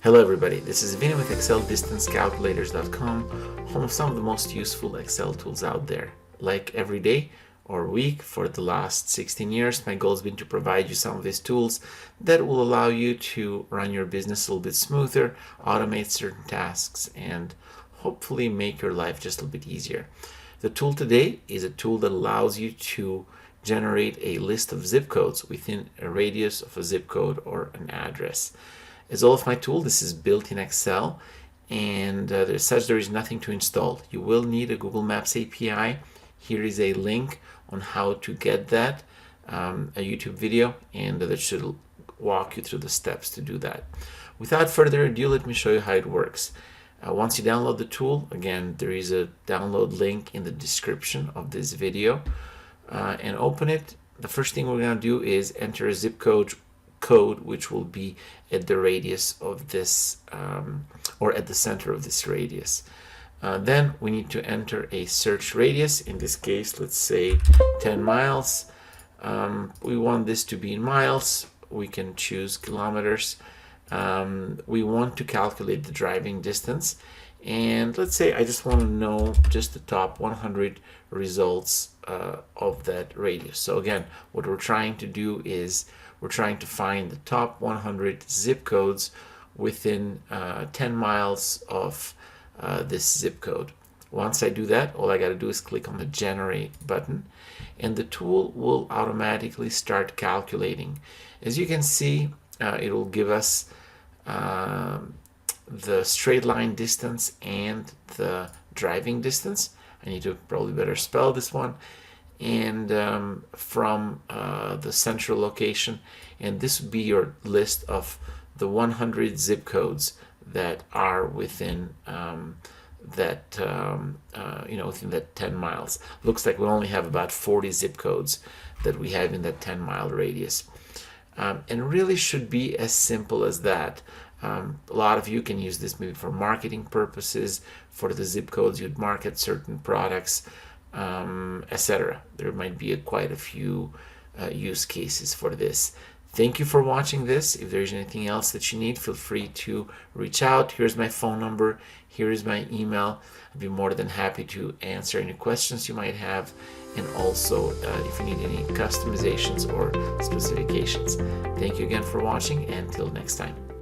Hello everybody, this is Vinny with ExcelDistanceCalculators.com, home of some of the most useful Excel tools out there. Like every day or week for the last 16 years, my goal has been to provide you some of these tools that will allow you to run your business a little bit smoother, automate certain tasks, and hopefully make your life just a little bit easier. The tool today is a tool that allows you to generate a list of zip codes within a radius of a zip code or an address. As all of my tool, this is built in Excel, and as such there is nothing to install. You will need a Google Maps API. Here is a link on how to get that, a YouTube video, and that should walk you through the steps to do that. Without further ado, let me show you how it works. Once you download the tool, again, there is a download link in the description of this video, and open it. The first thing we're going to do is enter a zip code which will be at the radius of this or at the center of this radius. Then we need to enter a search radius. In this case, let's say 10 miles. We want this to be in miles. We can choose kilometers. We want to calculate the driving distance, and let's say I just want to know just the top 100 results of that radius. So again, what we're trying to do is we're trying to find the top 100 zip codes within 10 miles of this zip code. Once I do that, all I got to do is click on the generate button, and the tool will automatically start calculating. As you can see, it will give us the straight line distance and the driving distance. I need to probably better spell this one. And from the central location, and this would be your list of the 100 zip codes that are within that within that 10 miles. Looks like we only have about 40 zip codes that we have in that 10-mile radius, and really should be as simple as that. A lot of you can use this maybe for marketing purposes, for the zip codes you'd market certain products, etc. There might be quite a few use cases for this. Thank you for watching this. If there's anything else that you need, feel free to reach out. Here's my phone number. Here is my email. I'd be more than happy to answer any questions you might have, and also if you need any customizations or specifications. Thank you again for watching, and until next time.